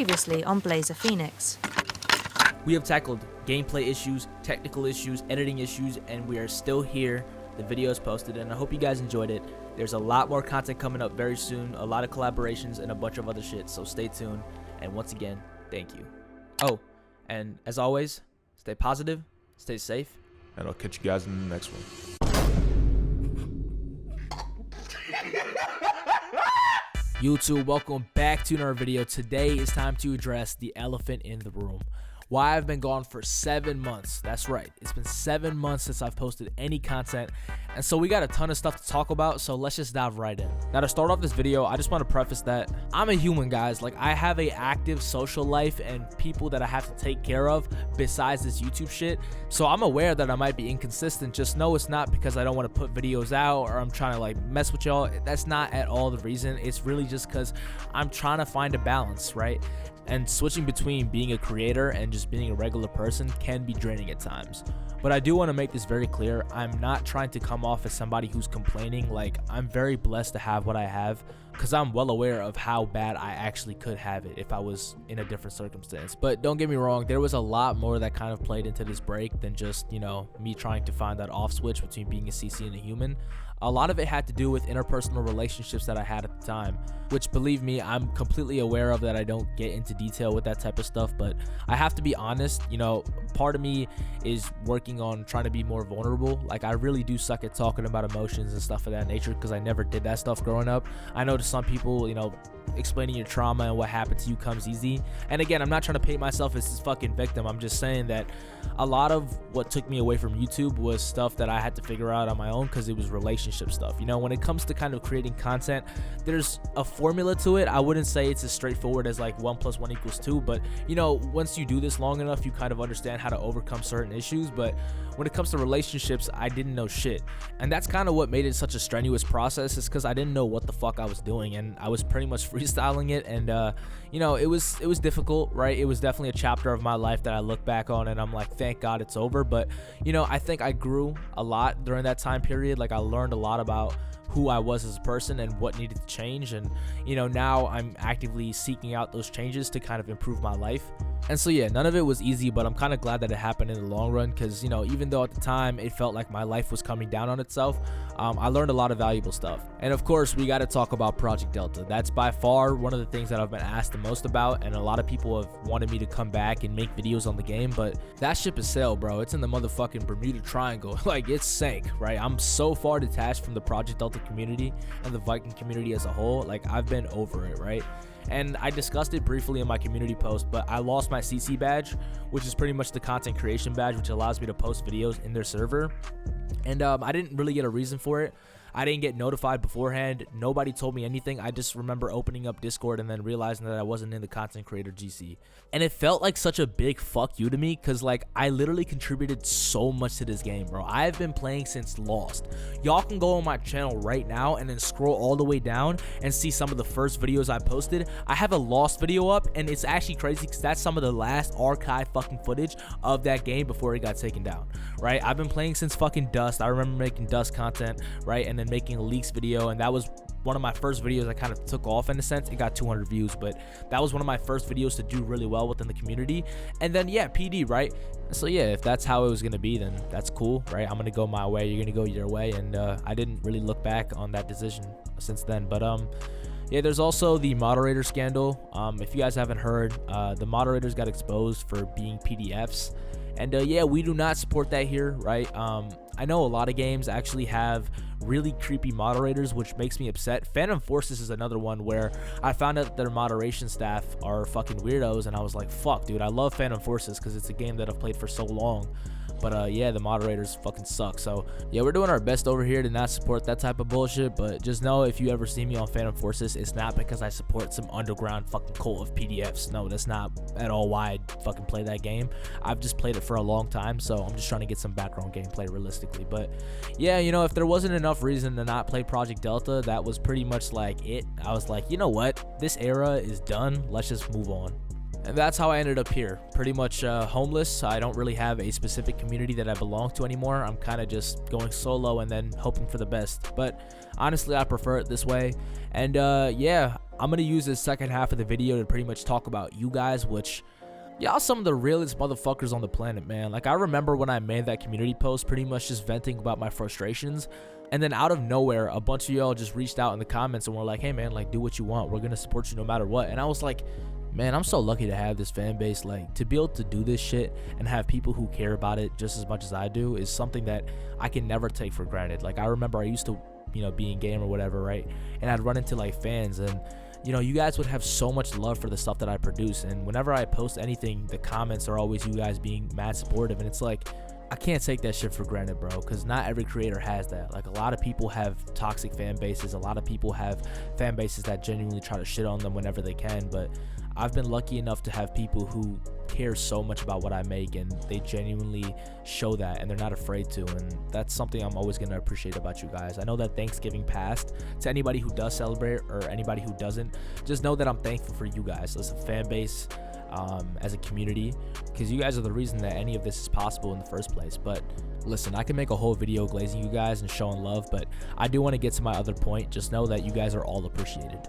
Previously on Blazer Phoenix. We have tackled gameplay issues, technical issues, editing issues, and we are still here. The video is posted, and I hope you guys enjoyed it. There's a lot more content coming up very soon, a lot of collaborations, and a bunch of other shit, so stay tuned. And once again, thank you. Oh, and as always, stay positive, stay safe, and I'll catch you guys in the next one. YouTube, welcome back to another video. Today it's time to address the elephant in the room. Why I've been gone for 7 months. That's right, it's been 7 months since I've posted any content, and so we got a ton of stuff to talk about, so let's just dive right in. Now, to start off this video, I just want to preface that I'm a human, guys. Like, I have a active social life and people that I have to take care of besides this YouTube shit, so I'm aware that I might be inconsistent. Just know it's not because I don't want to put videos out or I'm trying to like mess with y'all. That's not at all the reason. It's really just because I'm trying to find a balance, right? And switching between being a creator and just being a regular person can be draining at times. But I do want to make this very clear. I'm not trying to come off as somebody who's complaining. Like, I'm very blessed to have what I have, because I'm well aware of how bad I actually could have it if I was in a different circumstance. But don't get me wrong, there was a lot more that kind of played into this break than just, you know, me trying to find that off switch between being a CC and a human. A lot of it had to do with interpersonal relationships that I had at the time, which, believe me, I'm completely aware of that I don't get into detail with that type of stuff, but I have to be honest. You know, part of me is working on trying to be more vulnerable. Like, I really do suck at talking about emotions and stuff of that nature because I never did that stuff growing up. I know to some people, you know, explaining your trauma and what happened to you comes easy. And again, I'm not trying to paint myself as this fucking victim. I'm just saying that a lot of what took me away from YouTube was stuff that I had to figure out on my own because it was relationship stuff. You know, when it comes to kind of creating content, there's a formula to it. I wouldn't say it's as straightforward as like 1 + 1 = 2, but you know, once you do this long enough, you kind of understand how to overcome certain issues. But when it comes to relationships, I didn't know shit. And that's kind of what made it such a strenuous process, is because I didn't know what the fuck I was doing, and I was pretty much freestyling it. And you know, it was difficult, right? It was definitely a chapter of my life that I look back on and I'm like, thank God it's over. But you know, I think I grew a lot during that time period. Like, I learned a lot about who I was as a person and what needed to change. And you know, now I'm actively seeking out those changes to kind of improve my life. And so yeah, none of it was easy, but I'm kind of glad that it happened in the long run, because you know, even though at the time it felt like my life was coming down on itself, I learned a lot of valuable stuff. And of course, we got to talk about Project Delta. That's by far one of the things that I've been asked the most about, and a lot of people have wanted me to come back and make videos on the game, but that ship has sailed, bro. It's in the motherfucking Bermuda Triangle. Like, it's sank, right? I'm so far detached from the Project Delta community and the Viking community as a whole. Like, I've been over it, right? And I discussed it briefly in my community post, but I lost my CC badge, which is pretty much the content creation badge, which allows me to post videos in their server. And I didn't really get a reason for it. I didn't get notified beforehand. Nobody told me anything. I just remember opening up Discord and then realizing that I wasn't in the content creator GC. And it felt like such a big fuck you to me, because like, I literally contributed so much to this game, bro. I've been playing since Lost. Y'all can go on my channel right now and then scroll all the way down and see some of the first videos I posted. I have a Lost video up, and it's actually crazy because that's some of the last archive fucking footage of that game before it got taken down, right? I've been playing since fucking Dust. I remember making Dust content, right? And then making a leaks video, and that was one of my first videos I kind of took off in a sense. It got 200 views, but that was one of my first videos to do really well within the community. And then yeah, PD, right? So yeah, if that's how it was gonna be, then that's cool, right? I'm gonna go my way, you're gonna go your way. And I didn't really look back on that decision since then. But yeah, there's also the moderator scandal. If you guys haven't heard, the moderators got exposed for being PDFs. And yeah, we do not support that here, right? I know a lot of games actually have really creepy moderators, which makes me upset. Phantom Forces is another one where I found out that their moderation staff are fucking weirdos, and I was like, fuck, dude, I love Phantom Forces because it's a game that I've played for so long. But yeah, the moderators fucking suck. So yeah, we're doing our best over here to not support that type of bullshit. But just know, if you ever see me on Phantom Forces, it's not because I support some underground fucking cult of PDFs. No, that's not at all why I fucking play that game. I've just played it for a long time, so I'm just trying to get some background gameplay realistically. But yeah, you know, if there wasn't enough reason to not play Project Delta, that was pretty much like it. I was like, you know what, this era is done, let's just move on. And that's how I ended up here, pretty much homeless. I don't really have a specific community that I belong to anymore. I'm kind of just going solo and then hoping for the best. But honestly, I prefer it this way. And yeah, I'm gonna use this second half of the video to pretty much talk about you guys, which y'all some of the realest motherfuckers on the planet, man. Like, I remember when I made that community post pretty much just venting about my frustrations, and then out of nowhere a bunch of y'all just reached out in the comments and were like, hey man, like, do what you want, we're gonna support you no matter what. And I was like, man, I'm so lucky to have this fan base. Like, to be able to do this shit and have people who care about it just as much as I do is something that I can never take for granted. Like, I remember I used to, you know, be in game or whatever, right, and I'd run into like fans, and you know, you guys would have so much love for the stuff that I produce, and whenever I post anything, the comments are always you guys being mad supportive, and it's like, I can't take that shit for granted, bro, because not every creator has that. Like, a lot of people have toxic fan bases, a lot of people have fan bases that genuinely try to shit on them whenever they can, but I've been lucky enough to have people who care so much about what I make, and they genuinely show that, and they're not afraid to, and that's something I'm always going to appreciate about you guys. I know that Thanksgiving passed. To anybody who does celebrate or anybody who doesn't, just know that I'm thankful for you guys as a fan base, as a community, because you guys are the reason that any of this is possible in the first place. But listen, I can make a whole video glazing you guys and showing love, but I do want to get to my other point. Just know that you guys are all appreciated.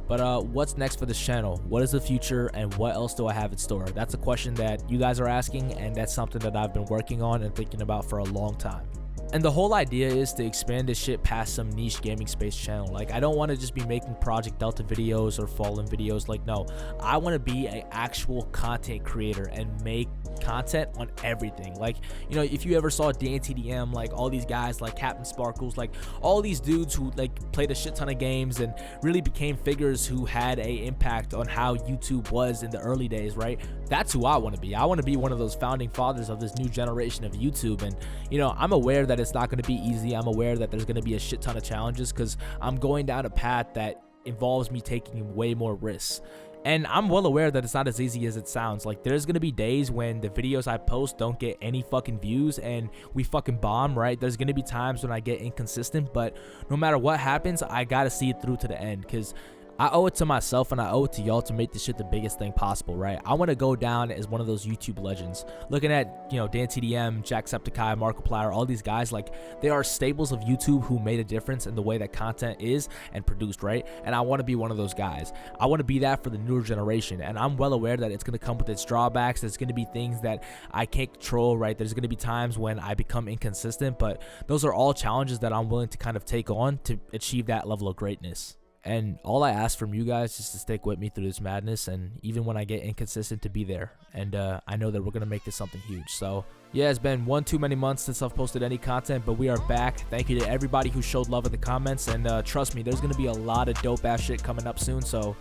But what's next for this channel? What is the future, and what else do I have in store? That's a question that you guys are asking, and that's something that I've been working on and thinking about for a long time. And the whole idea is to expand this shit past some niche gaming space channel. Like, I don't want to just be making Project Delta videos or Fallen videos. Like, no, I want to be an actual content creator and make content on everything. Like, you know, if you ever saw DNTDM, like all these guys like Captain Sparkles, like all these dudes who like played a shit ton of games and really became figures who had a impact on how YouTube was in the early days, right? That's who I want to be. I want to be one of those founding fathers of this new generation of YouTube. And you know, I'm aware that it's not going to be easy. I'm aware that there's going to be a shit ton of challenges, because I'm going down a path that involves me taking way more risks. And I'm well aware that it's not as easy as it sounds. Like, there's gonna be days when the videos I post don't get any fucking views and we fucking bomb, right? There's gonna be times when I get inconsistent, but no matter what happens, I gotta see it through to the end, because I owe it to myself and I owe it to y'all to make this shit the biggest thing possible, right? I want to go down as one of those YouTube legends. Looking at, you know, DanTDM, Jacksepticeye, Markiplier, all these guys, like, they are staples of YouTube who made a difference in the way that content is and produced, right? And I want to be one of those guys. I want to be that for the newer generation, and I'm well aware that it's going to come with its drawbacks. There's going to be things that I can't control, right? There's going to be times when I become inconsistent, but those are all challenges that I'm willing to kind of take on to achieve that level of greatness. And all I ask from you guys is to stick with me through this madness, and even when I get inconsistent, to be there. And I know that we're going to make this something huge. So yeah, it's been one too many months since I've posted any content, but we are back. Thank you to everybody who showed love in the comments, and trust me, there's going to be a lot of dope ass shit coming up soon. So,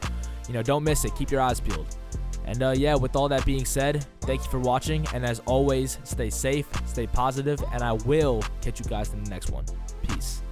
you know, don't miss it. Keep your eyes peeled. And yeah, with all that being said, thank you for watching, and as always, stay safe, stay positive, and I will catch you guys in the next one. Peace.